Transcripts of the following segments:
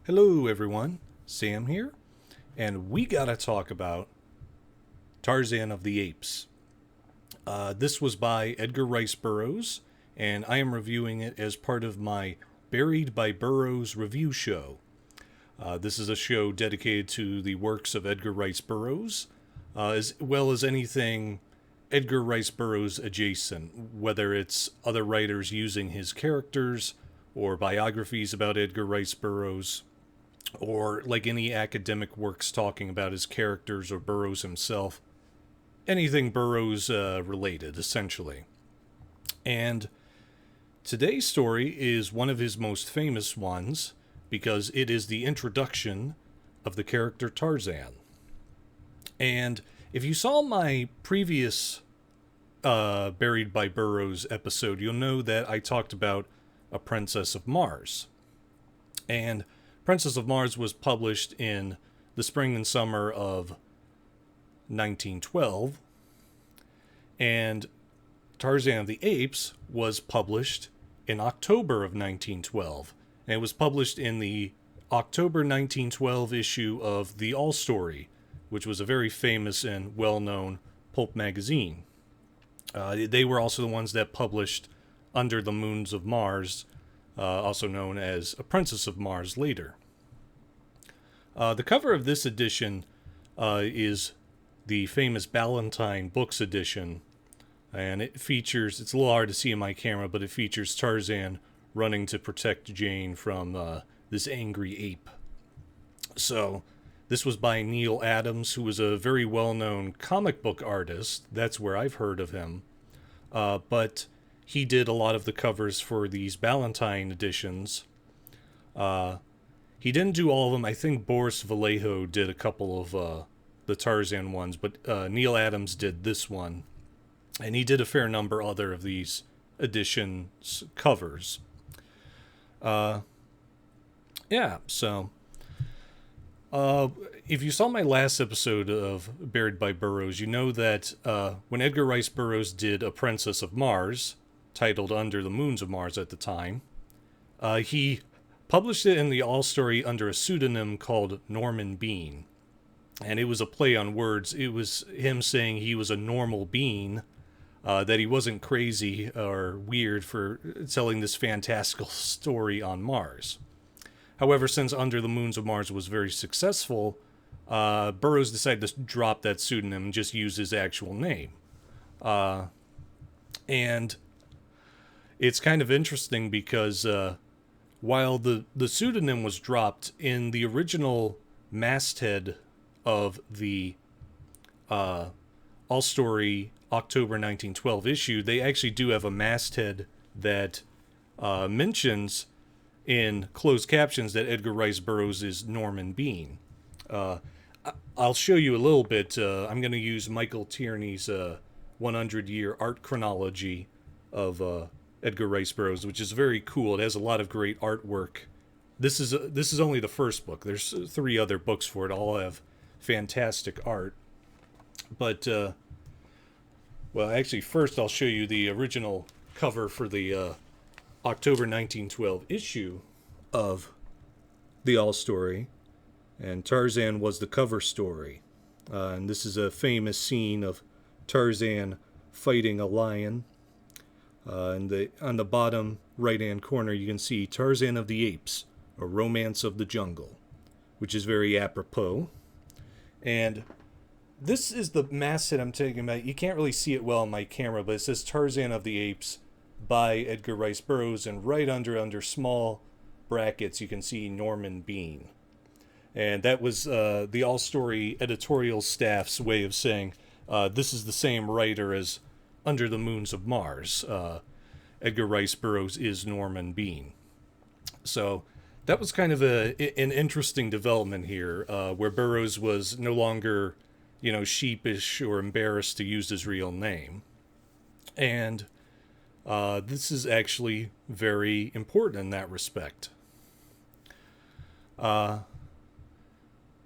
Hello everyone, Sam here, and we gotta talk about Tarzan of the Apes. This was by Edgar Rice Burroughs, and I am reviewing it as part of my Buried by Burroughs review show. This is a show dedicated to the works of Edgar Rice Burroughs, as well as anything Edgar Rice Burroughs adjacent, whether it's other writers using his characters, or biographies about Edgar Rice Burroughs, or like any academic works talking about his characters or Burroughs himself. Anything Burroughs related, essentially. And today's story is one of his most famous ones because it is the introduction of the character Tarzan. And if you saw my previous Buried by Burroughs episode, you'll know that I talked about A Princess of Mars. And Princess of Mars was published in the spring and summer of 1912, and Tarzan of the Apes was published in October of 1912, and it was published in the October 1912 issue of The All Story, which was a very famous and well-known pulp magazine. They were also the ones that published Under the Moons of Mars, also known as A Princess of Mars later. The cover of this edition is the famous Ballantine Books edition, and it features, it's a little hard to see in my camera, but it features Tarzan running to protect Jane from this angry ape. So, this was by Neal Adams, who was a very well-known comic book artist. That's where I've heard of him. But he did a lot of the covers for these Ballantine editions. He didn't do all of them. I think Boris Vallejo did a couple of the Tarzan ones, but Neal Adams did this one. And he did a fair number other of these editions covers. So if you saw my last episode of Buried by Burroughs, you know that when Edgar Rice Burroughs did A Princess of Mars, titled Under the Moons of Mars at the time, he published it in the All Story under a pseudonym called Norman Bean. And it was a play on words. It was him saying he was a normal being, that he wasn't crazy or weird for telling this fantastical story on Mars. However, since Under the Moons of Mars was very successful, Burroughs decided to drop that pseudonym and just use his actual name. And it's kind of interesting because while the pseudonym was dropped in the original masthead of the All Story October 1912 issue, they actually do have a masthead that mentions in closed captions that Edgar Rice Burroughs is Norman Bean. I'll show you a little bit. I'm going to use Michael Tierney's 100-year art chronology of Edgar Rice Burroughs, which is very cool. It has a lot of great artwork. This is only the first book. There's 3 other books for it. All have fantastic art. But actually, first I'll show you the original cover for the October 1912 issue of the All Story, and Tarzan was the cover story. And this is a famous scene of Tarzan fighting a lion. And on the bottom right-hand corner, you can see Tarzan of the Apes, A Romance of the Jungle, which is very apropos. And this is the masthead I'm talking about. You can't really see it well on my camera, but it says Tarzan of the Apes by Edgar Rice Burroughs, and right under small brackets you can see Norman Bean. And that was the All Story editorial staff's way of saying this is the same writer as Under the Moons of Mars. Edgar Rice Burroughs is Norman Bean. So that was kind of an interesting development here, where Burroughs was no longer, sheepish or embarrassed to use his real name. And this is actually very important in that respect.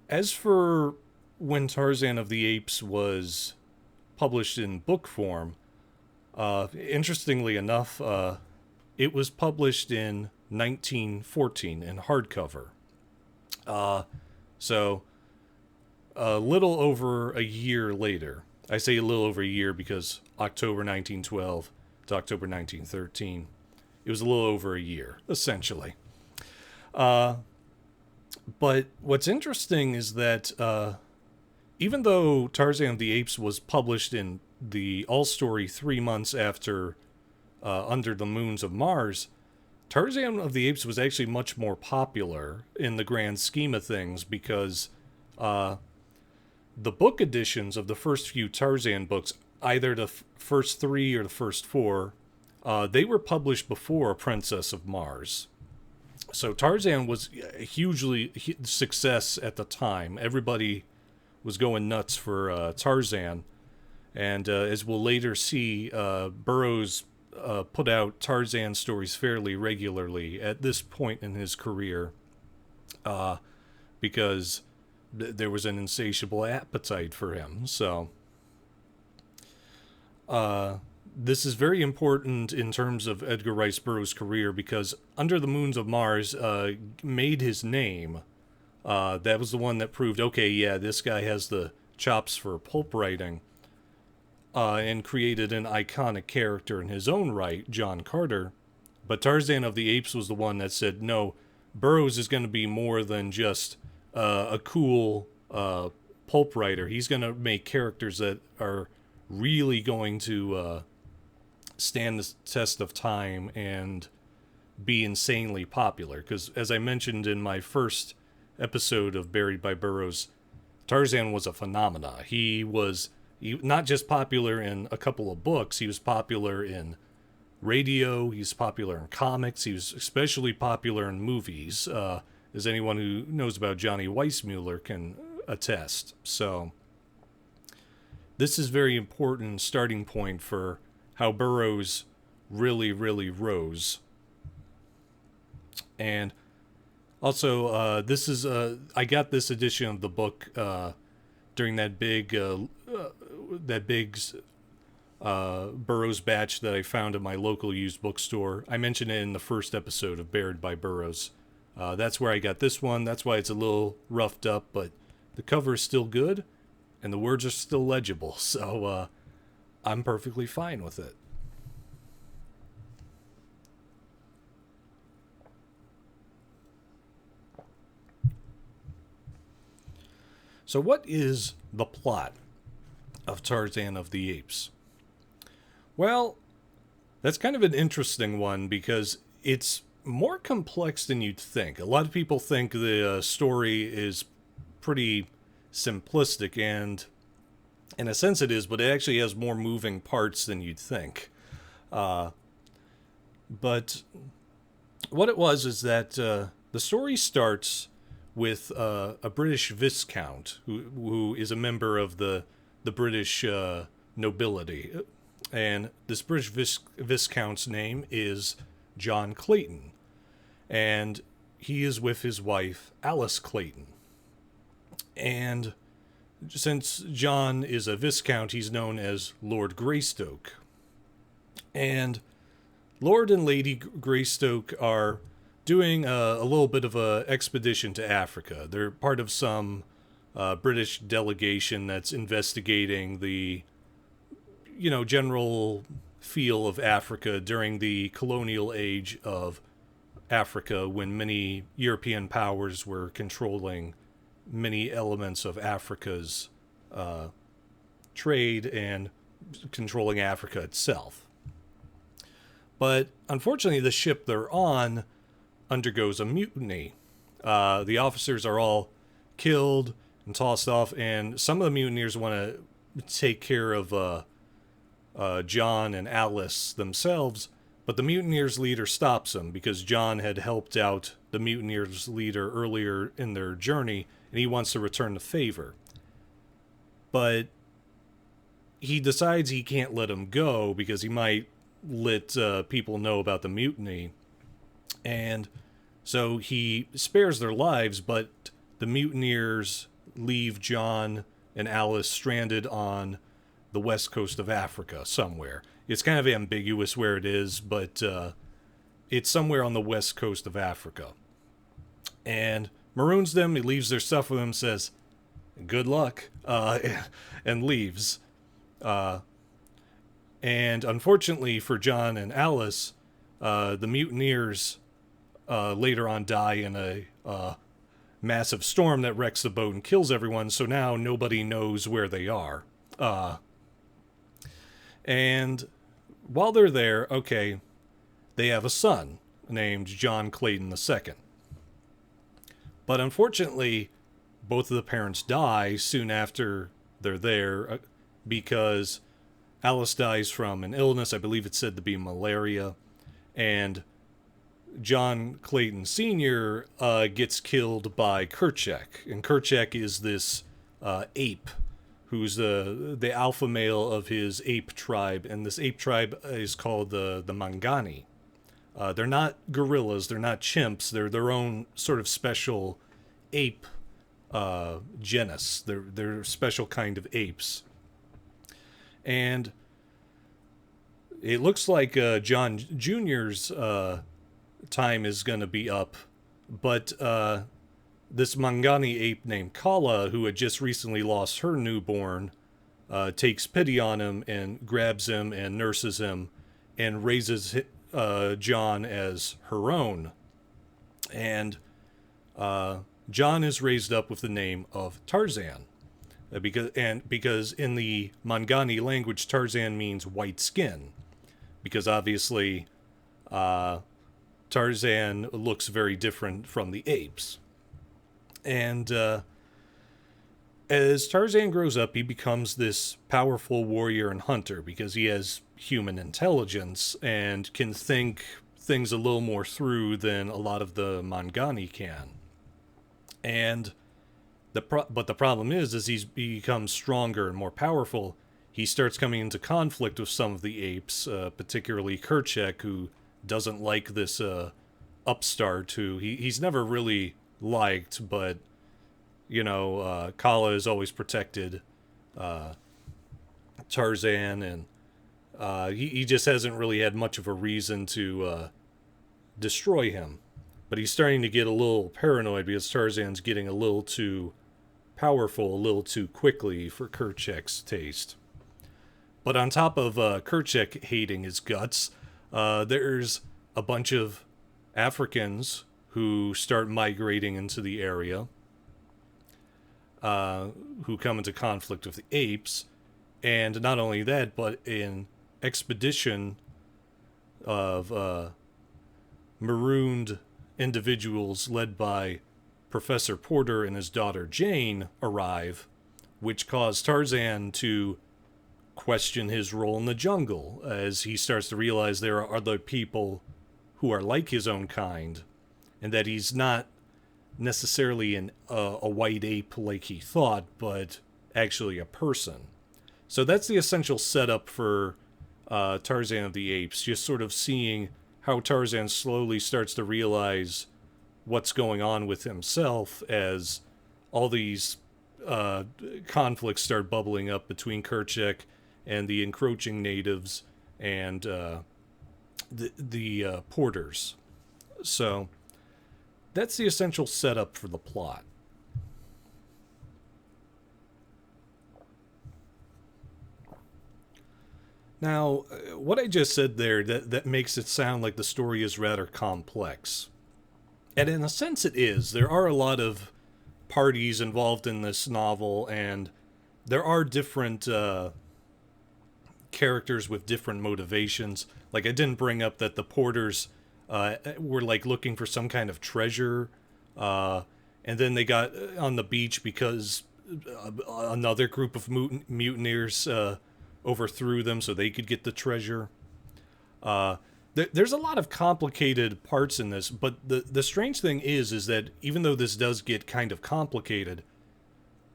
As for when Tarzan of the Apes was published in book form, interestingly enough, it was published in 1914 in hardcover. So a little over a year later, I say a little over a year because October 1912 to October 1913, it was a little over a year, essentially. Uh, but what's interesting is that even though Tarzan of the Apes was published in the All Story 3 months after Under the Moons of Mars, Tarzan of the Apes was actually much more popular in the grand scheme of things because the book editions of the first few Tarzan books, either the first three or the first four, they were published before A Princess of Mars. So Tarzan was a hugely success at the time. Everybody was going nuts for Tarzan. And as we'll later see, Burroughs put out Tarzan stories fairly regularly at this point in his career because there was an insatiable appetite for him. So this is very important in terms of Edgar Rice Burroughs' career because Under the Moons of Mars made his name. That was the one that proved, okay, yeah, this guy has the chops for pulp writing, and created an iconic character in his own right, John Carter. But Tarzan of the Apes was the one that said, no, Burroughs is going to be more than just a cool pulp writer. He's going to make characters that are really going to stand the test of time and be insanely popular. Because as I mentioned in my first episode of Buried by Burroughs, Tarzan was a phenomena. He was not just popular in a couple of books, he was popular in radio, he was popular in comics, he was especially popular in movies, as anyone who knows about Johnny Weissmuller can attest. So this is very important starting point for how Burroughs really, really rose. And also, this is I got this edition of the book during that big Burroughs batch that I found at my local used bookstore. I mentioned it in the first episode of Buried by Burroughs. That's where I got this one. That's why it's a little roughed up, but the cover is still good, and the words are still legible. So I'm perfectly fine with it. So what is the plot of Tarzan of the Apes? Well, that's kind of an interesting one because it's more complex than you'd think. A lot of people think the story is pretty simplistic, and in a sense it is, but it actually has more moving parts than you'd think. But what it was is that the story starts with a British Viscount who is a member of the British nobility. And this British Viscount's name is John Clayton. And he is with his wife, Alice Clayton. And since John is a Viscount, he's known as Lord Greystoke. And Lord and Lady Greystoke are doing a little bit of a expedition to Africa. They're part of some British delegation that's investigating the, general feel of Africa during the colonial age of Africa, when many European powers were controlling many elements of Africa's trade and controlling Africa itself. But unfortunately, the ship they're on undergoes a mutiny. The officers are all killed and tossed off, and some of the mutineers want to take care of John and Alice themselves, but the mutineers' leader stops them because John had helped out the mutineers' leader earlier in their journey, and he wants to return the favor. But he decides he can't let him go because he might let people know about the mutiny. And so he spares their lives, but the mutineers leave John and Alice stranded on the west coast of Africa somewhere. It's kind of ambiguous where it is, but it's somewhere on the west coast of Africa. And maroons them. He leaves their stuff with them, says, "Good luck," and leaves. And unfortunately for John and Alice, the mutineers later on die in a massive storm that wrecks the boat and kills everyone, so now nobody knows where they are. And while they're there, okay, they have a son named John Clayton II. But unfortunately, both of the parents die soon after they're there because Alice dies from an illness. I believe it's said to be malaria. And John Clayton Sr. Gets killed by Kerchak. And Kerchak is this ape who's the alpha male of his ape tribe. And this ape tribe is called the Mangani. They're not gorillas. They're not chimps. They're their own sort of special ape genus. They're a special kind of apes. And it looks like John Jr.'s time is going to be up, but this Mangani ape named Kala, who had just recently lost her newborn, takes pity on him and grabs him and nurses him and raises John as her own. And John is raised up with the name of Tarzan. Because in the Mangani language, Tarzan means white skin. Because obviously, Tarzan looks very different from the apes. And as Tarzan grows up, he becomes this powerful warrior and hunter because he has human intelligence and can think things a little more through than a lot of the Mangani can. And but the problem is he's become stronger and more powerful. He starts coming into conflict with some of the apes, particularly Kerchak, who doesn't like this upstart who he's never really liked, but Kala has always protected Tarzan, and he just hasn't really had much of a reason to destroy him. But he's starting to get a little paranoid because Tarzan's getting a little too powerful a little too quickly for Kerchak's taste. But on top of Kerchak hating his guts, there's a bunch of Africans who start migrating into the area, who come into conflict with the apes. And not only that, but an expedition of marooned individuals led by Professor Porter and his daughter Jane arrive, which caused Tarzan to question his role in the jungle as he starts to realize there are other people who are like his own kind, and that he's not necessarily a white ape like he thought, but actually a person. So that's the essential setup for Tarzan of the Apes, just sort of seeing how Tarzan slowly starts to realize what's going on with himself as all these conflicts start bubbling up between Kerchak and the encroaching natives and the porters. So that's the essential setup for the plot. Now, what I just said there, that makes it sound like the story is rather complex. And in a sense it is. There are a lot of parties involved in this novel, and there are different characters with different motivations. Like, I didn't bring up that the porters were like looking for some kind of treasure, and then they got on the beach because another group of mutineers overthrew them so they could get the treasure. There's a lot of complicated parts in this, but the strange thing is that even though this does get kind of complicated,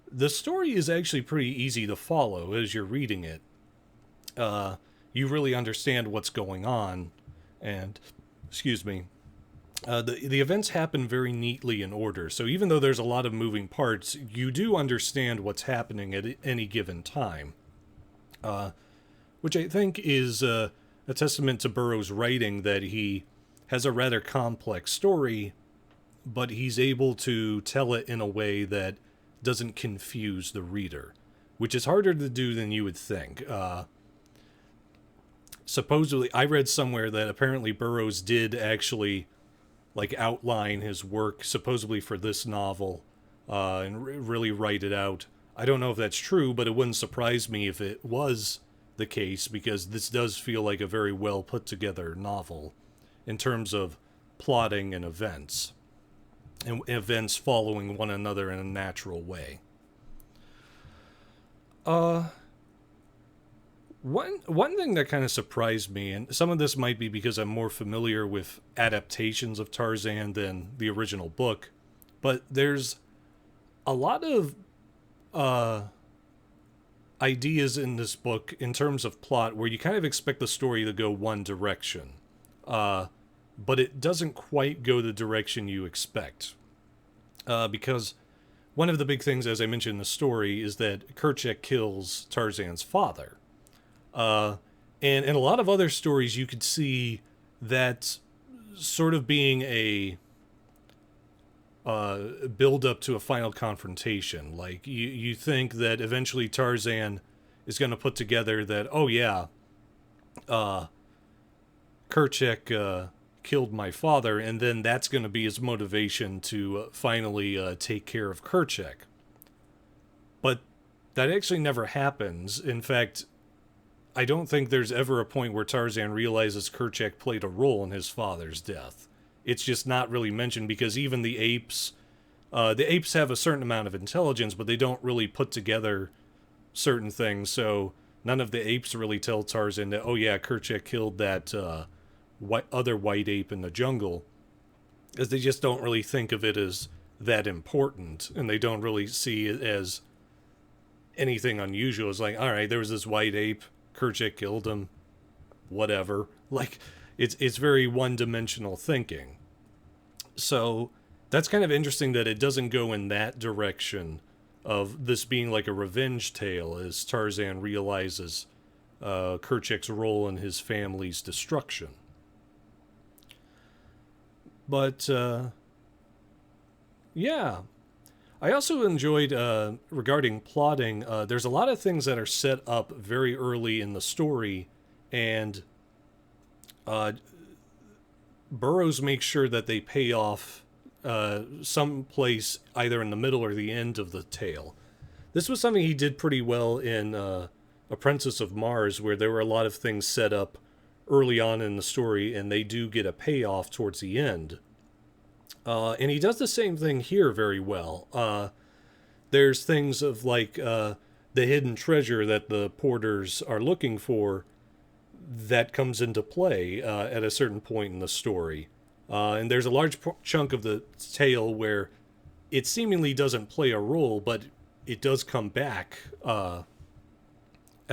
the story is actually pretty easy to follow as you're reading it. You really understand what's going on, and, excuse me, the events happen very neatly in order. So even though there's a lot of moving parts, you do understand what's happening at any given time. Which I think is a testament to Burroughs' writing, that he has a rather complex story, but he's able to tell it in a way that doesn't confuse the reader, which is harder to do than you would think. Supposedly, I read somewhere that apparently Burroughs did actually like outline his work supposedly for this novel and really write it out. I don't know if that's true, but it wouldn't surprise me if it was the case, because this does feel like a very well put together novel in terms of plotting and events following one another in a natural way. One thing that kind of surprised me, and some of this might be because I'm more familiar with adaptations of Tarzan than the original book, but there's a lot of ideas in this book in terms of plot where you kind of expect the story to go one direction, but it doesn't quite go the direction you expect. Because one of the big things, as I mentioned in the story, is that Kerchak kills Tarzan's father. And in a lot of other stories, you could see that sort of being a build up to a final confrontation. Like, you think that eventually Tarzan is going to put together that, oh yeah, Kerchak killed my father, and then that's going to be his motivation to finally take care of Kerchak. But that actually never happens. In fact, I don't think there's ever a point where Tarzan realizes Kerchak played a role in his father's death. It's just not really mentioned, because even the apes have a certain amount of intelligence, but they don't really put together certain things. So none of the apes really tell Tarzan that, oh yeah, Kerchak killed that other white ape in the jungle, as they just don't really think of it as that important, and they don't really see it as anything unusual. It's like, all right, there was this white ape, Kerchak killed him, whatever. Like, it's very one-dimensional thinking. So that's kind of interesting that it doesn't go in that direction of this being like a revenge tale, as Tarzan realizes Kerchak's role in his family's destruction. But yeah, I also enjoyed, regarding plotting, there's a lot of things that are set up very early in the story, and Burroughs makes sure that they pay off someplace either in the middle or the end of the tale. This was something he did pretty well in Apprentice of Mars, where there were a lot of things set up early on in the story, and they do get a payoff towards the end. And he does the same thing here very well. There's things of like the hidden treasure that the porters are looking for that comes into play at a certain point in the story. And there's a large chunk of the tale where it seemingly doesn't play a role, but it does come back at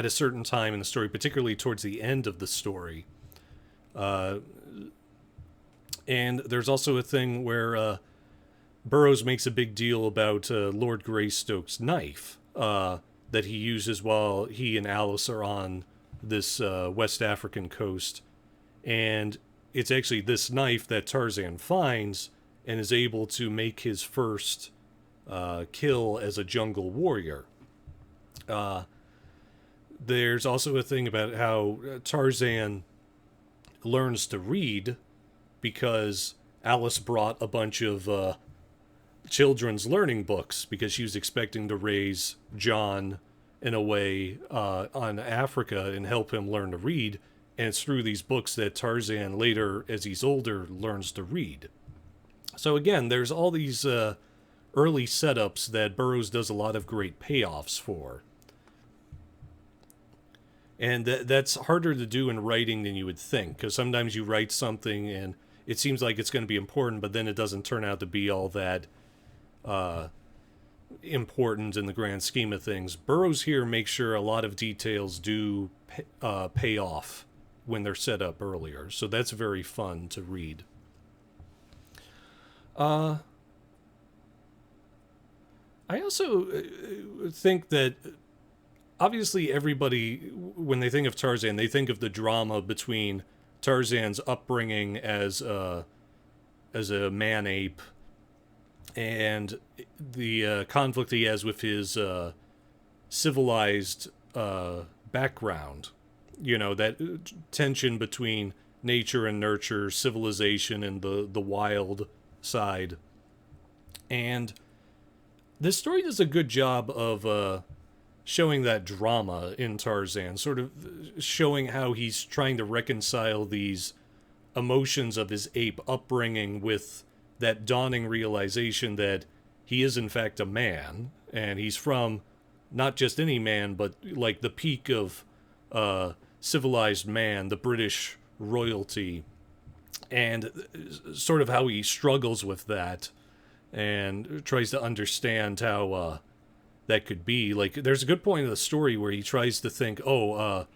a certain time in the story, particularly towards the end of the story. And there's also a thing where Burroughs makes a big deal about Lord Greystoke's knife that he uses while he and Alice are on this West African coast. And it's actually this knife that Tarzan finds and is able to make his first kill as a jungle warrior. There's also a thing about how Tarzan learns to read because Alice brought a bunch of children's learning books, because she was expecting to raise John in a way on Africa and help him learn to read. And it's through these books that Tarzan later, as he's older, learns to read. So again, there's all these early setups that Burroughs does a lot of great payoffs for. And that's harder to do in writing than you would think, because sometimes you write something and it seems like it's going to be important, but then it doesn't turn out to be all that important in the grand scheme of things. Burroughs here makes sure a lot of details do pay off when they're set up earlier, so that's very fun to read. I also think that obviously everybody, when they think of Tarzan, they think of the drama between Tarzan's upbringing as a man-ape and the conflict he has with his civilized background. You know, that tension between nature and nurture, civilization and the wild side. And this story does a good job of showing that drama in Tarzan, sort of showing how he's trying to reconcile these emotions of his ape upbringing with that dawning realization that he is in fact a man, and he's from not just any man, but like the peak of civilized man, the British royalty, and sort of how he struggles with that and tries to understand how that could be. Like, there's a good point in the story where he tries to think, Kala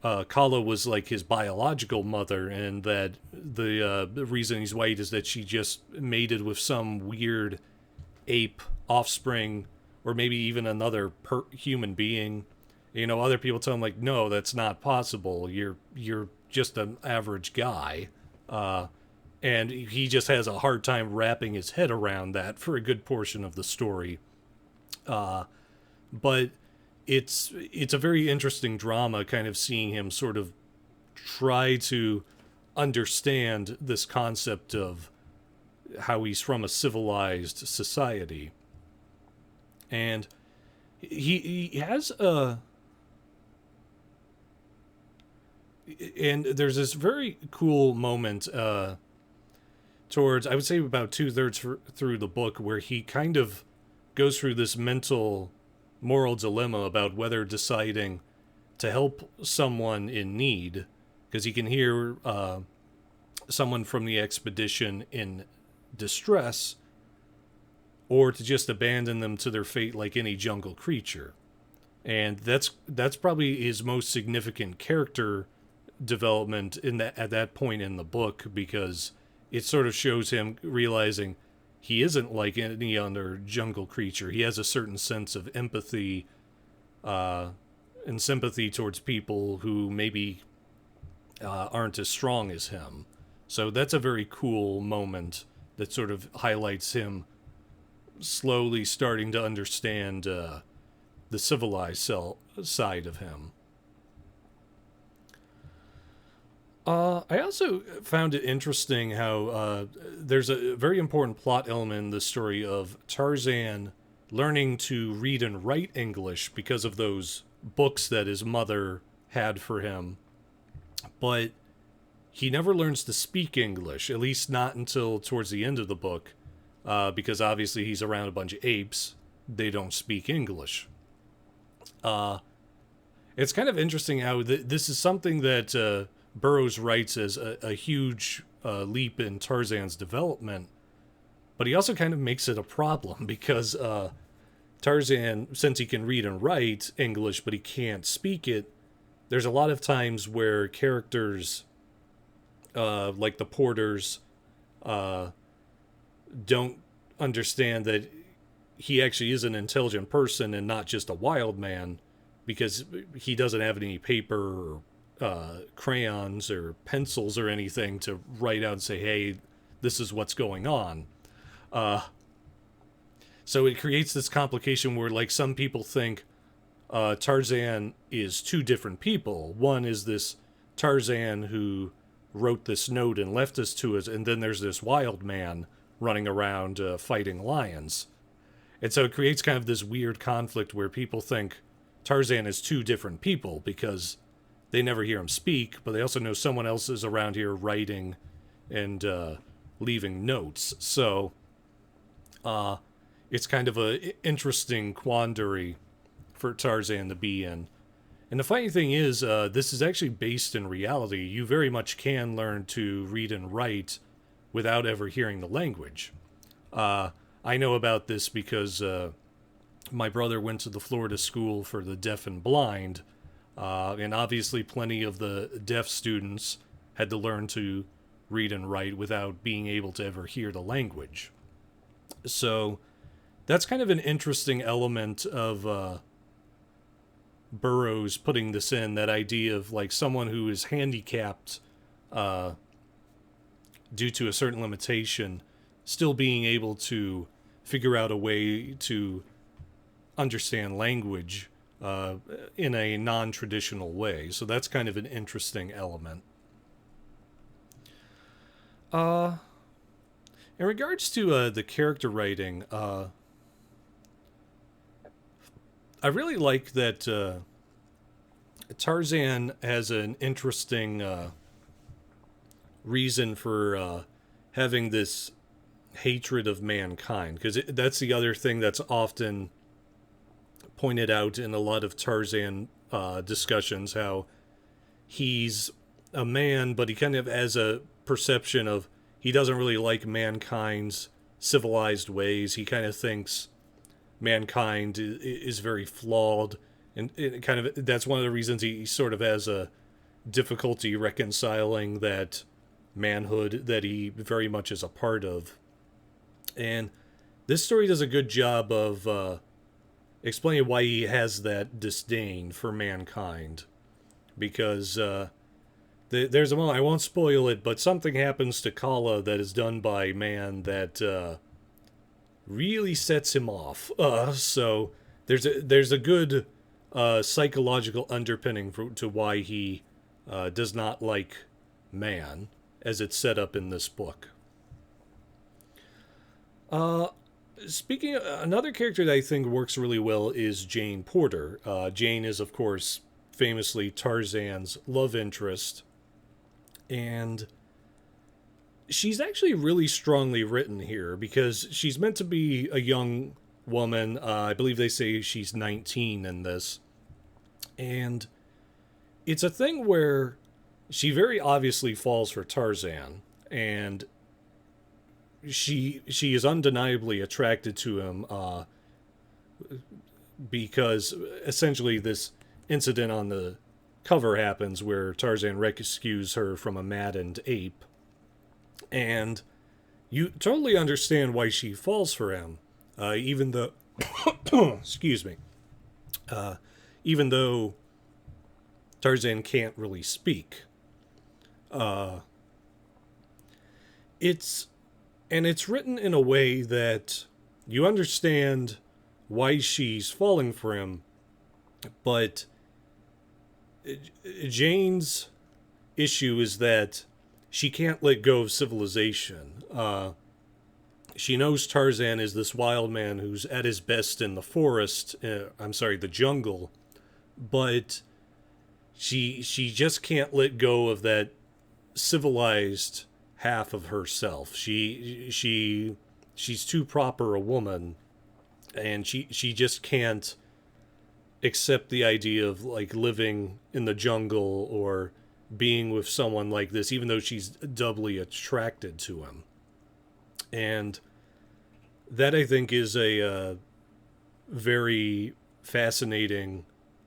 was like his biological mother, and that the reason he's white is that she just mated with some weird ape offspring, or maybe even another human being. You know, other people tell him like, no, that's not possible. You're just an average guy, and he just has a hard time wrapping his head around that for a good portion of the story. But it's a very interesting drama, kind of seeing him sort of try to understand this concept of how he's from a civilized society. And he has a... And there's this very cool moment towards, I would say about 2/3 through the book, where he kind of goes through this mental moral dilemma about whether deciding to help someone in need, because he can hear someone from the expedition in distress, or to just abandon them to their fate like any jungle creature. And that's probably his most significant character development at that point in the book, because it sort of shows him realizing he isn't like any other jungle creature. He has a certain sense of empathy and sympathy towards people who maybe aren't as strong as him. So that's a very cool moment that sort of highlights him slowly starting to understand the civilized side of him. I also found it interesting how there's a very important plot element in the story of Tarzan learning to read and write English because of those books that his mother had for him. But he never learns to speak English, at least not until towards the end of the book, because obviously he's around a bunch of apes. They don't speak English. It's kind of interesting how this is something that Burroughs writes as a huge leap in Tarzan's development, but he also kind of makes it a problem because Tarzan, since he can read and write English but he can't speak it, there's a lot of times where characters like the porters don't understand that he actually is an intelligent person and not just a wild man, because he doesn't have any paper or crayons or pencils or anything to write out and say, hey, this is what's going on. So it creates this complication where, like, some people think Tarzan is two different people. One is this Tarzan who wrote this note and left this to us, and then there's this wild man running around fighting lions. And so it creates kind of this weird conflict where people think Tarzan is two different people because they never hear him speak, but they also know someone else is around here writing and leaving notes. So it's kind of an interesting quandary for Tarzan to be in. And the funny thing is, this is actually based in reality. You very much can learn to read and write without ever hearing the language. I know about this because my brother went to the Florida School for the Deaf and Blind, and obviously plenty of the deaf students had to learn to read and write without being able to ever hear the language. So that's kind of an interesting element of Burroughs putting this in, that idea of like someone who is handicapped due to a certain limitation still being able to figure out a way to understand language in a non-traditional way. So that's kind of an interesting element. In regards to the character writing, I really like that Tarzan has an interesting reason for having this hatred of mankind, because that's the other thing that's often pointed out in a lot of Tarzan discussions, how he's a man, but he kind of has a perception of he doesn't really like mankind's civilized ways. He kind of thinks mankind is very flawed, and it kind of that's one of the reasons he sort of has a difficulty reconciling that manhood that he very much is a part of. And this story does a good job of explaining why he has that disdain for mankind, because there's a moment, I won't spoil it, but something happens to Kala that is done by man that really sets him off. So there's a good psychological underpinning to why he does not like man, as it's set up in this book. Speaking of, another character that I think works really well is Jane Porter. Jane is, of course, famously Tarzan's love interest, and she's actually really strongly written here because she's meant to be a young woman. I believe they say she's 19 in this, and it's a thing where she very obviously falls for Tarzan, and she is undeniably attracted to him because essentially this incident on the cover happens where Tarzan rescues her from a maddened ape, and you totally understand why she falls for him, even though excuse me, even though Tarzan can't really speak. It's written in a way that you understand why she's falling for him, but Jane's issue is that she can't let go of civilization. She knows Tarzan is this wild man who's at his best in the forest, the jungle, but she just can't let go of that civilized half of herself. She's too proper a woman, and she just can't accept the idea of like living in the jungle or being with someone like this, even though she's doubly attracted to him. And that, I think, is a very fascinating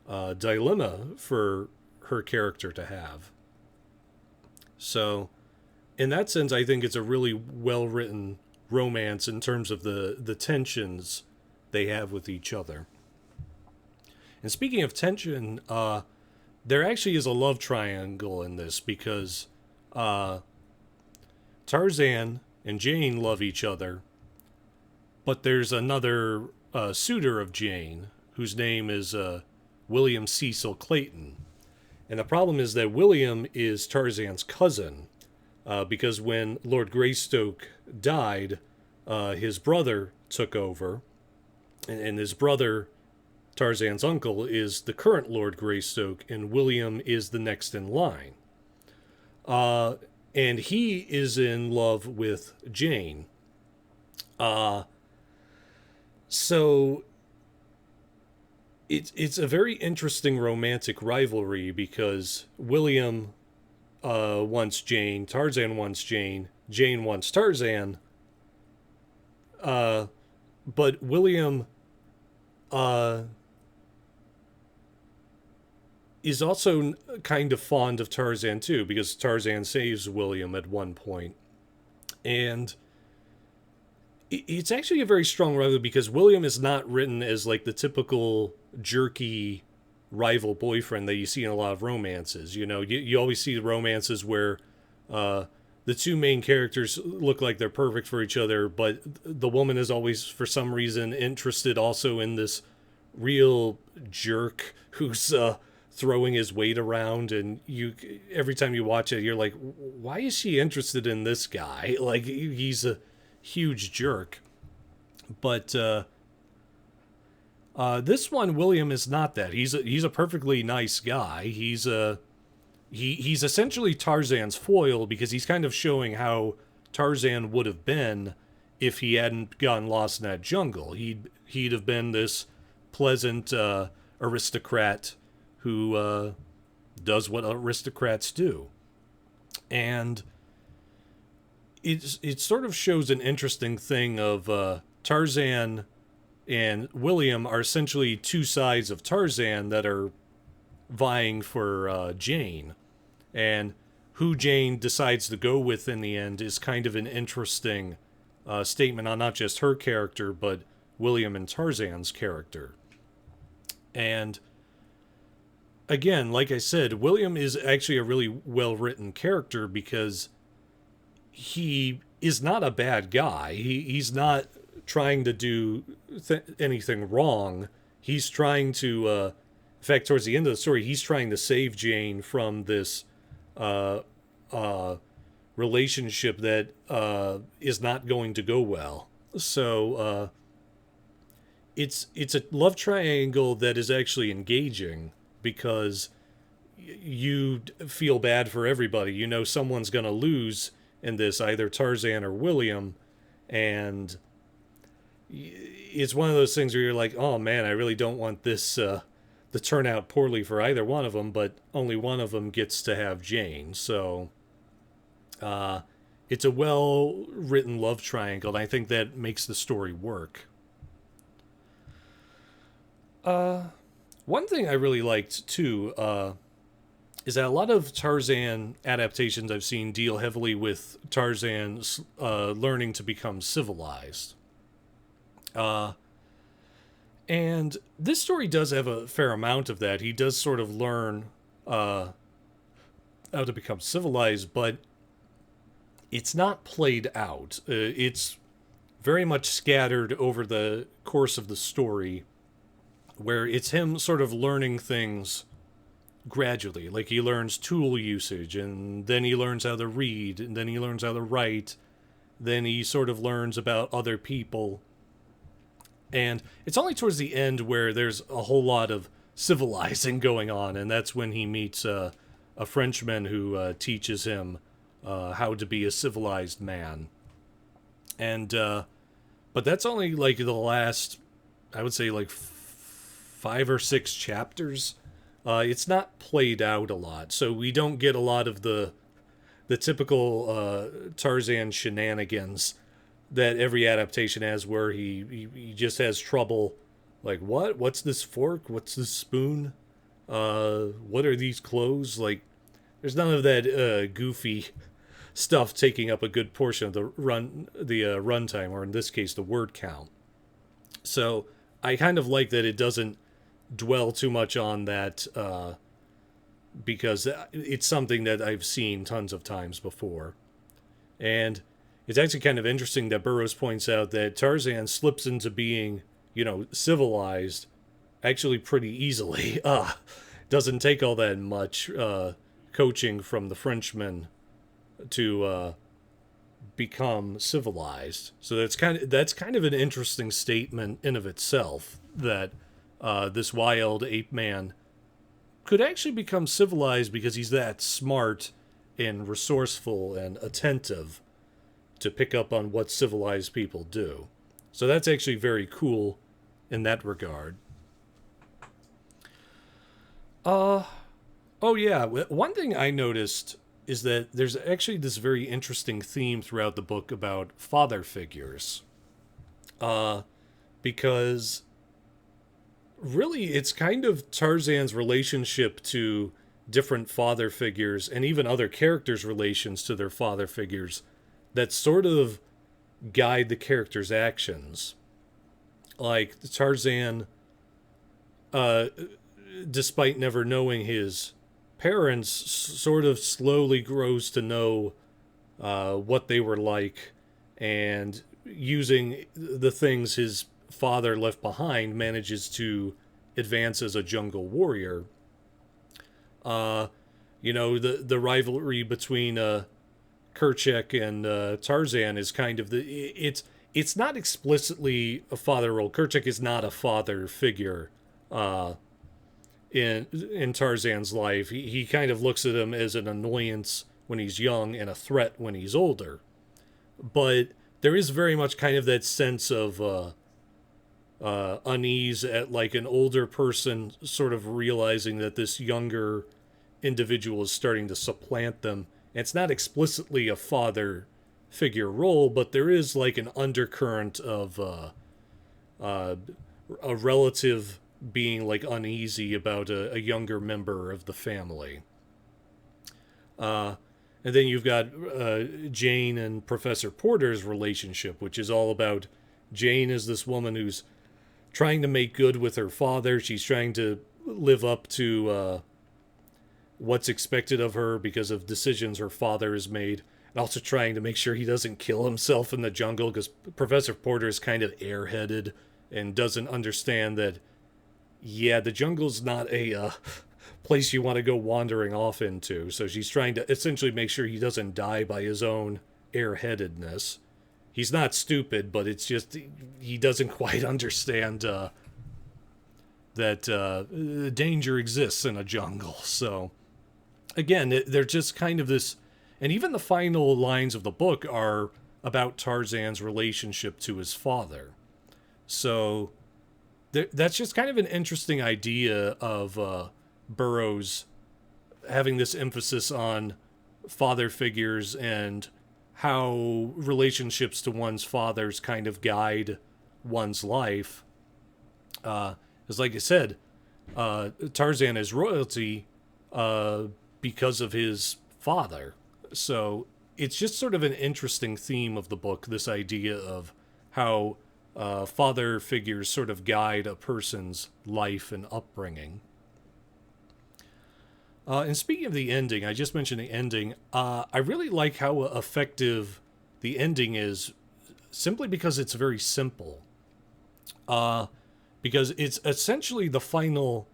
dilemma for her character to have. So in that sense, I think it's a really well-written romance in terms of the tensions they have with each other. And speaking of tension, there actually is a love triangle in this, because Tarzan and Jane love each other, but there's another suitor of Jane whose name is William Cecil Clayton. And the problem is that William is Tarzan's cousin, because when Lord Greystoke died, his brother took over, and his brother, Tarzan's uncle, is the current Lord Greystoke, and William is the next in line. And he is in love with Jane. So it's a very interesting romantic rivalry, because William wants Jane, Tarzan wants Jane, Jane wants Tarzan, but William is also kind of fond of Tarzan too, because Tarzan saves William at one point. And it's actually a very strong rivalry, because William is not written as like the typical jerky rival boyfriend that you see in a lot of romances. You know, you always see romances where the the two main characters look like they're perfect for each other, but the woman is always, for some reason, interested also in this real jerk who's throwing his weight around, and you every time you watch it, you're like, why is she interested in this guy? Like, he's a huge jerk. But this one, William, is not that. He's a perfectly nice guy. He's essentially Tarzan's foil, because he's kind of showing how Tarzan would have been if he hadn't gotten lost in that jungle. He'd have been this pleasant aristocrat who does what aristocrats do. And it sort of shows an interesting thing of Tarzan and William are essentially two sides of Tarzan that are vying for Jane. And who Jane decides to go with in the end is kind of an interesting statement on not just her character, but William and Tarzan's character. And again, like I said, William is actually a really well-written character, because he is not a bad guy. He's not trying to do anything wrong. He's trying to, in fact, towards the end of the story, he's trying to save Jane from this relationship that is not going to go well. So it's a love triangle that is actually engaging, because you feel bad for everybody. You know someone's going to lose in this, either Tarzan or William, and it's one of those things where you're like, oh man, I really don't want this to turn out poorly for either one of them, but only one of them gets to have Jane. So it's a well-written love triangle, and I think that makes the story work. One thing I really liked, too, is that a lot of Tarzan adaptations I've seen deal heavily with Tarzan learning to become civilized. And this story does have a fair amount of that. He does sort of learn how to become civilized, but it's not played out. It's very much scattered over the course of the story, where it's him sort of learning things gradually. Like, he learns tool usage, and then he learns how to read, and then he learns how to write, then he sort of learns about other people. And it's only towards the end where there's a whole lot of civilizing going on, and that's when he meets a Frenchman who teaches him how to be a civilized man. And but that's only like the last, I would say, like 5 or 6 chapters. It's not played out a lot, so we don't get a lot of the typical Tarzan shenanigans that every adaptation has, where he just has trouble, like, what's this fork, what's this spoon, what are these clothes? Like, there's none of that goofy stuff taking up a good portion of the runtime, or in this case the word count. So I kind of like that it doesn't dwell too much on that, because it's something that I've seen tons of times before. And it's actually kind of interesting that Burroughs points out that Tarzan slips into being, civilized actually pretty easily. Doesn't take all that much coaching from the Frenchman to become civilized. So that's kind of an interesting statement in of itself, that this wild ape man could actually become civilized because he's that smart and resourceful and attentive to pick up on what civilized people do. So that's actually very cool in that regard. Oh yeah, one thing I noticed is that there's actually this very interesting theme throughout the book about father figures. Because really it's kind of Tarzan's relationship to different father figures, and even other characters' relations to their father figures, that sort of guide the character's actions. Like, Tarzan, despite never knowing his parents, sort of slowly grows to know what they were like, and using the things his father left behind, manages to advance as a jungle warrior. Uh, the rivalry between Kerchak and Tarzan is kind of it's not explicitly a father role. Kerchak is not a father figure uh, in Tarzan's life. He kind of looks at him as an annoyance when he's young and a threat when he's older. But there is very much kind of that sense of unease at like an older person sort of realizing that this younger individual is starting to supplant them. And it's not explicitly a father figure role, but there is like an undercurrent of uh, a relative being like uneasy about a younger member of the family. Uh, and then you've got Jane and Professor Porter's relationship, which is all about Jane is this woman who's trying to make good with her father. She's trying to live up to what's expected of her because of decisions her father has made, and also trying to make sure he doesn't kill himself in the jungle, because Professor Porter is kind of airheaded and doesn't understand that, yeah, the jungle's not a place you want to go wandering off into. So she's trying to essentially make sure he doesn't die by his own airheadedness. He's not stupid, but it's just he doesn't quite understand that danger exists in a jungle. So again, they're just kind of this, and even the final lines of the book are about Tarzan's relationship to his father. So that's just kind of an interesting idea of Burroughs having this emphasis on father figures and how relationships to one's fathers kind of guide one's life. As like I said, Tarzan is royalty because of his father. So it's just sort of an interesting theme of the book, this idea of how father figures sort of guide a person's life and upbringing. And speaking of the ending, I just mentioned the ending. I really like how effective the ending is, simply because it's very simple. Because it's essentially the final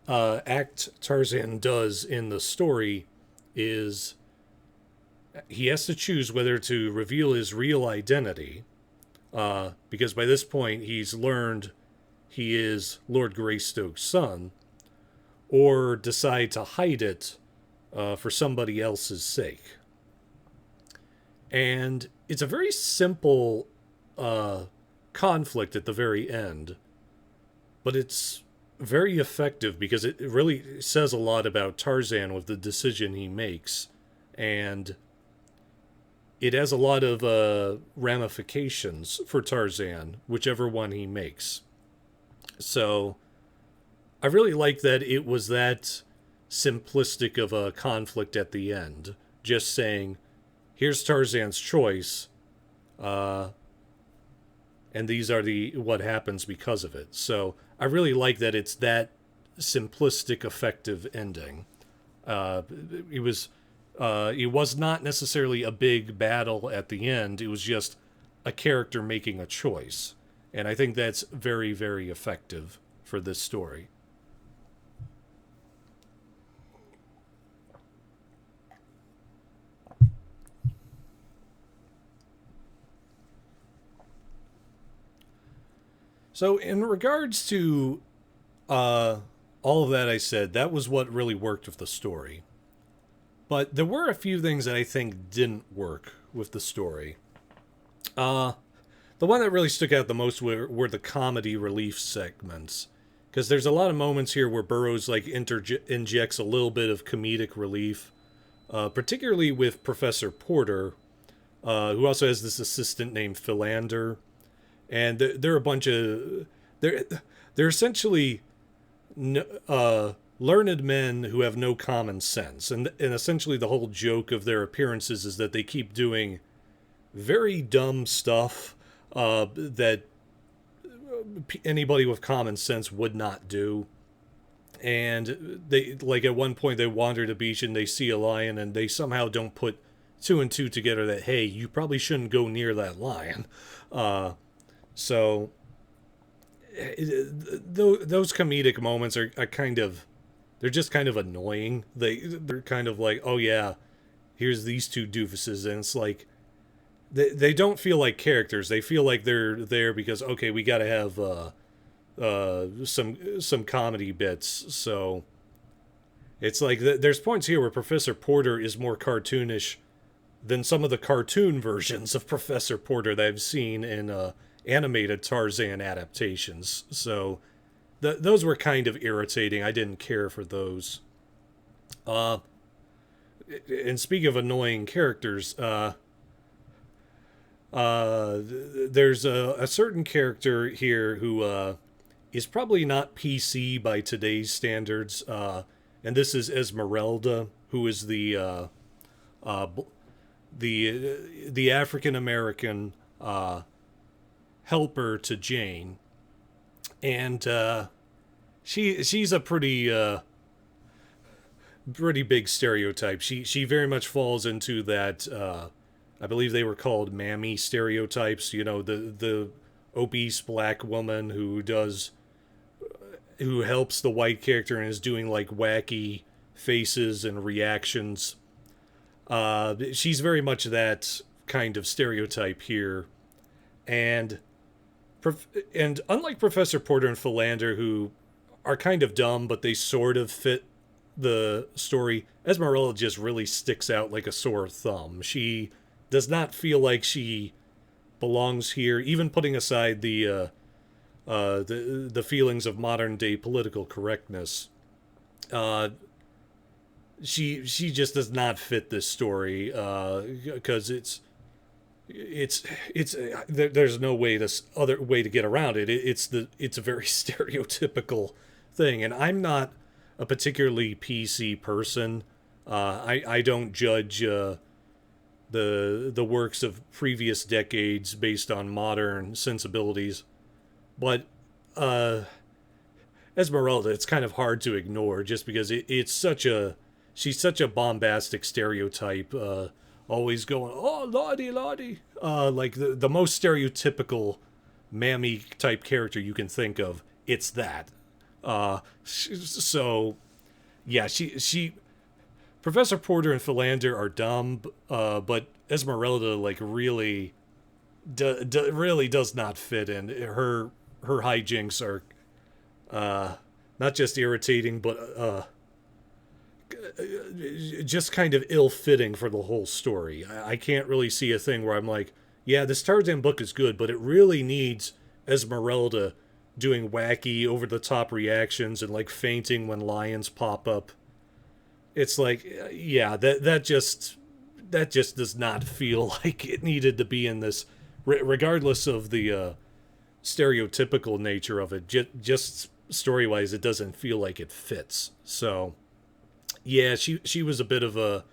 act Tarzan does in the story is he has to choose whether to reveal his real identity, because by this point he's learned he is Lord Greystoke's son, or decide to hide it for somebody else's sake. And it's a very simple conflict at the very end, but it's very effective because it really says a lot about Tarzan with the decision he makes, and it has a lot of ramifications for Tarzan, whichever one he makes. So I really like that it was that simplistic of a conflict at the end. Just saying, here's Tarzan's choice, and these are what happens because of it. So I really like that it's that simplistic, effective ending. It was not necessarily a big battle at the end. It was just a character making a choice. And I think that's very, very effective for this story. So in regards to all of that I said, that was what really worked with the story. But there were a few things that I think didn't work with the story. The one that really stuck out the most were the comedy relief segments. Because there's a lot of moments here where Burroughs like injects a little bit of comedic relief, particularly with Professor Porter, who also has this assistant named Philander. And they're a bunch of they're essentially learned men who have no common sense, and essentially the whole joke of their appearances is that they keep doing very dumb stuff that anybody with common sense would not do. And they, like, at one point they wander the beach and they see a lion, and they somehow don't put two and two together that, hey, you probably shouldn't go near that lion. So those comedic moments are kind of, they're just kind of annoying. They're kind of like, oh yeah, here's these two doofuses, and it's like they don't feel like characters. They feel like they're there because, okay, we got to have some comedy bits. So it's like there's points here where Professor Porter is more cartoonish than some of the cartoon versions of Professor Porter that I've seen in animated Tarzan adaptations. So those were kind of irritating. I didn't care for those. And speaking of annoying characters, there's a certain character here who is probably not PC by today's standards, and this is Esmeralda, who is the African American helper to Jane, and she's a pretty big stereotype. She very much falls into that. I believe they were called mammy stereotypes. You know, the obese black woman who helps the white character and is doing like wacky faces and reactions. She's very much that kind of stereotype here, and unlike Professor Porter and Philander, who are kind of dumb but they sort of fit the story, Esmeralda just really sticks out like a sore thumb. She does not feel like she belongs here, even putting aside the feelings of modern day political correctness. She just does not fit this story because there's no other way to get around it. It's a very stereotypical thing, and I'm not a particularly PC person. I don't judge the works of previous decades based on modern sensibilities, but Esmeralda, it's kind of hard to ignore just because she's such a bombastic stereotype, always going, oh lordy lordy, like the most stereotypical mammy type character you can think of. It's that. So yeah, she Professor Porter and Philander are dumb, but Esmeralda like really really does not fit in. Her hijinks are not just irritating, but just kind of ill-fitting for the whole story. I can't really see a thing where I'm like, yeah, this Tarzan book is good, but it really needs Esmeralda doing wacky, over-the-top reactions and like fainting when lions pop up. It's like, yeah, that just does not feel like it needed to be in this, regardless of the stereotypical nature of it. Just story-wise, it doesn't feel like it fits. So, yeah, she was a bit of a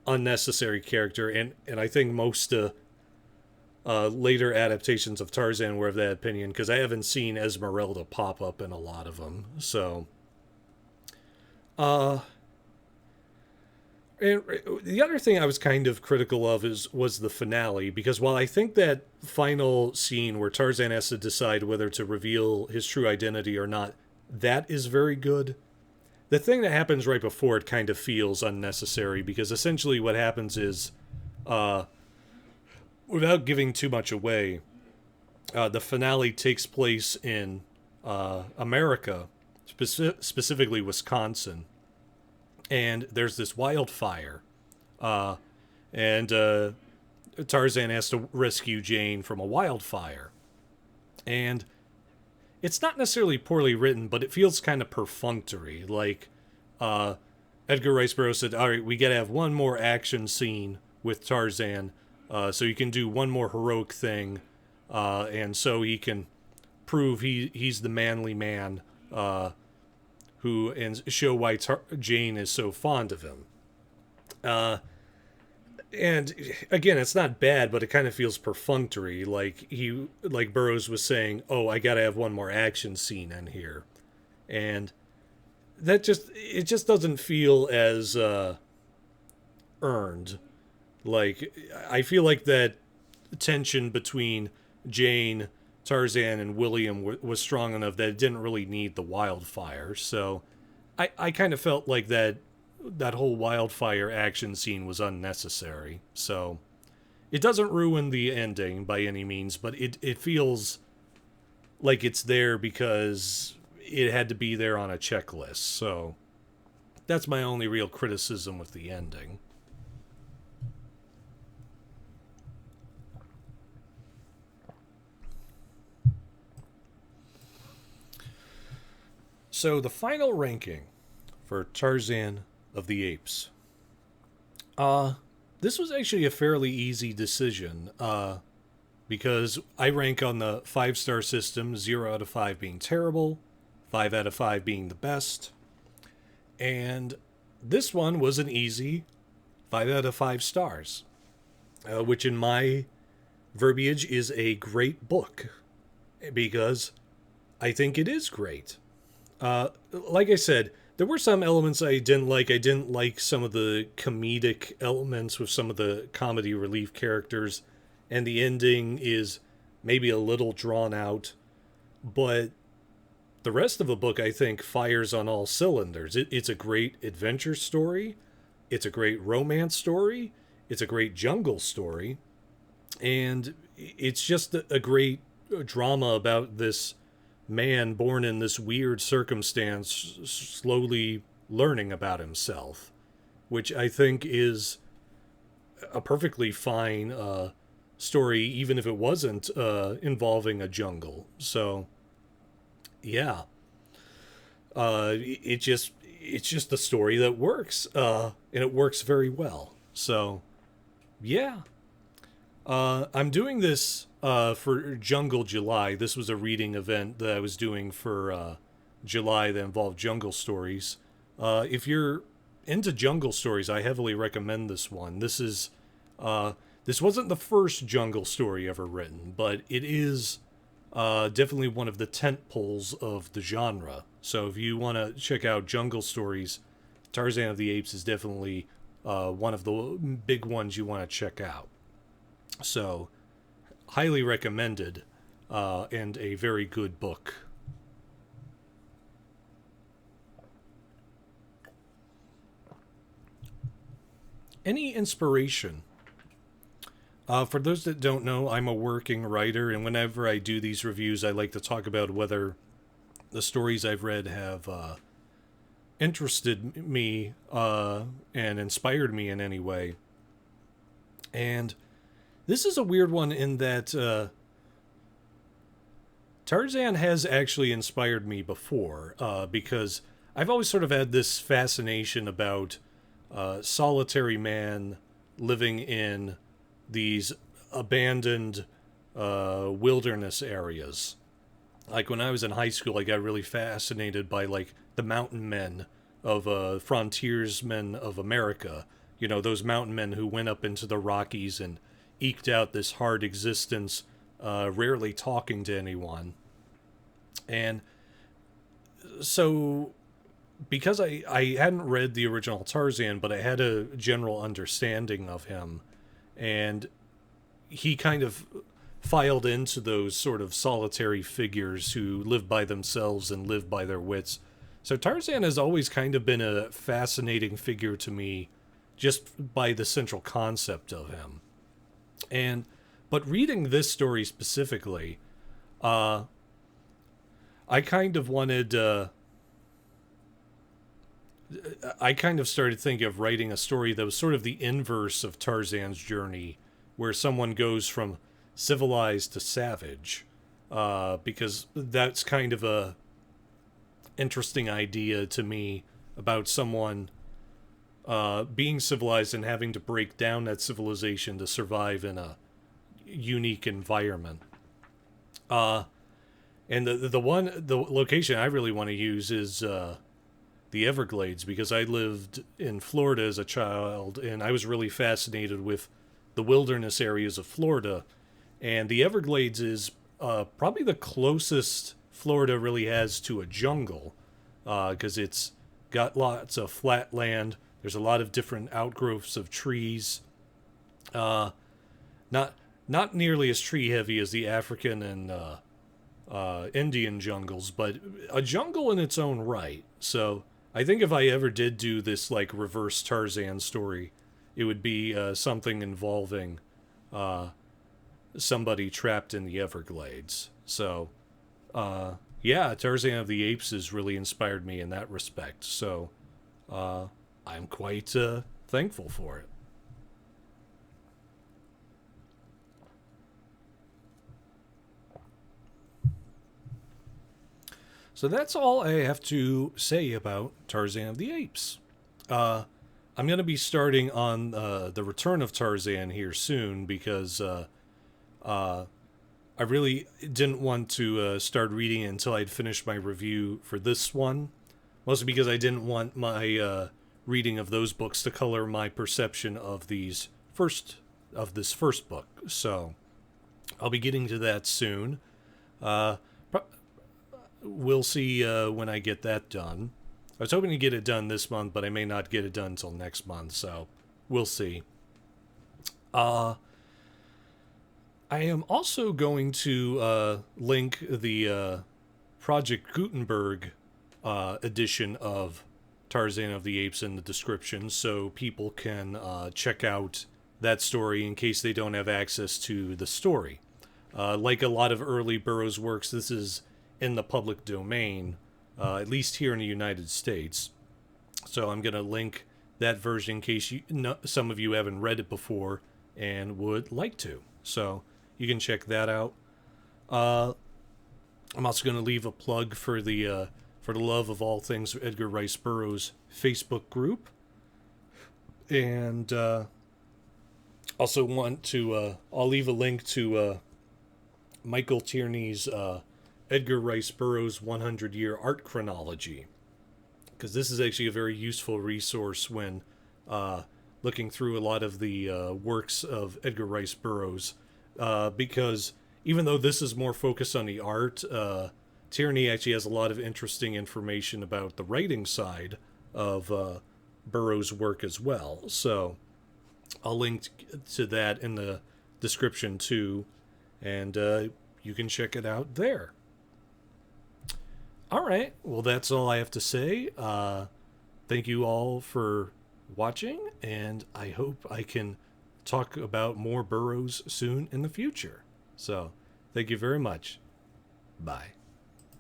unnecessary character, and I think most later adaptations of Tarzan were of that opinion, because I haven't seen Esmeralda pop up in a lot of them. So, and the other thing I was kind of critical of was the finale, because while I think that final scene where Tarzan has to decide whether to reveal his true identity or not, that is very good, the thing that happens right before it kind of feels unnecessary, because essentially what happens is, without giving too much away, the finale takes place in America, specifically Wisconsin. And there's this wildfire, and Tarzan has to rescue Jane from a wildfire. And it's not necessarily poorly written, but it feels kind of perfunctory. Like, Edgar Rice Burroughs said, all right, we got to have one more action scene with Tarzan, so you can do one more heroic thing, and so he can prove he's the manly man, and show why Jane is so fond of him. And again, it's not bad, but it kind of feels perfunctory. Like Burroughs was saying, oh, I gotta have one more action scene in here. And it just doesn't feel as earned. Like, I feel like that tension between Jane, Tarzan, and William was strong enough that it didn't really need the wildfire. So I kind of felt like that whole wildfire action scene was unnecessary. So it doesn't ruin the ending by any means, but it feels like it's there because it had to be there on a checklist. So that's my only real criticism with the ending. So the final ranking for Tarzan of the Apes. This was actually a fairly easy decision. Because I rank on the 5-star system, 0 out of 5 being terrible, 5 out of 5 being the best. And this one was an easy 5 out of 5 stars, which in my verbiage is a great book, because I think it is great. Like I said, there were some elements I didn't like. I didn't like some of the comedic elements with some of the comedy relief characters, and the ending is maybe a little drawn out, but the rest of the book, I think, fires on all cylinders. It's a great adventure story, it's a great romance story, it's a great jungle story, and it's just a great drama about this man born in this weird circumstance slowly learning about himself, which I think is a perfectly fine story, even if it wasn't involving a jungle. So, yeah, it's just a story that works, and it works very well. So, yeah, I'm doing this for Jungle July. This was a reading event that I was doing for July that involved jungle stories. If you're into jungle stories, I heavily recommend this one. This wasn't the first jungle story ever written, but it is definitely one of the tent poles of the genre. So if you want to check out jungle stories, Tarzan of the Apes is definitely one of the big ones you want to check out. So, highly recommended, and a very good book. Any inspiration? For those that don't know, I'm a working writer, and whenever I do these reviews, I like to talk about whether the stories I've read have interested me and inspired me in any way. And this is a weird one in that Tarzan has actually inspired me before, because I've always sort of had this fascination about solitary man living in these abandoned wilderness areas. Like when I was in high school, I got really fascinated by like the mountain men of frontiersmen of America. You know, those mountain men who went up into the Rockies and eked out this hard existence, rarely talking to anyone. And so, because I hadn't read the original Tarzan, but I had a general understanding of him, and he kind of filed into those sort of solitary figures who live by themselves and live by their wits. So Tarzan has always kind of been a fascinating figure to me just by the central concept of him. But reading this story specifically, I kind of wanted, I kind of started thinking of writing a story that was sort of the inverse of Tarzan's journey, where someone goes from civilized to savage, because that's kind of a interesting idea to me about someone being civilized and having to break down that civilization to survive in a unique environment. And the location I really want to use is the Everglades, because I lived in Florida as a child, and I was really fascinated with the wilderness areas of Florida. And the Everglades is probably the closest Florida really has to a jungle, because it's got lots of flat land. There's a lot of different outgrowths of trees. Uh, not not nearly as tree heavy as the African and Indian jungles, but a jungle in its own right. So I think if I ever did do this like reverse Tarzan story, it would be something involving uh, somebody trapped in the Everglades. So yeah, Tarzan of the Apes has really inspired me in that respect. So I'm quite thankful for it. So that's all I have to say about Tarzan of the Apes. Uh, I'm going to be starting on the Return of Tarzan here soon because uh, I really didn't want to start reading it until I'd finished my review for this one. Mostly because I didn't want my reading of those books to color my perception of this first book. So I'll be getting to that soon. Uh, we'll see when I get that done. I was hoping to get it done this month, but I may not get it done until next month, so we'll see. Uh, I am also going to link the Project Gutenberg edition of Tarzan of the Apes in the description so people can check out that story in case they don't have access to the story. Like a lot of early Burroughs works, this is in the public domain, at least here in the United States. So I'm going to link that version in case some of you haven't read it before and would like to. So you can check that out. I'm also going to leave a plug for the love of all things Edgar Rice Burroughs Facebook group, and also want to I'll leave a link to Michael Tierney's Edgar Rice Burroughs 100-Year Art Chronology, because this is actually a very useful resource when looking through a lot of the works of Edgar Rice Burroughs, because even though this is more focused on the art, Tierney actually has a lot of interesting information about the writing side of Burroughs' work as well. So I'll link to that in the description too, and you can check it out there. All right, well, that's all I have to say. Thank you all for watching, and I hope I can talk about more Burroughs soon in the future. So, thank you very much. Bye.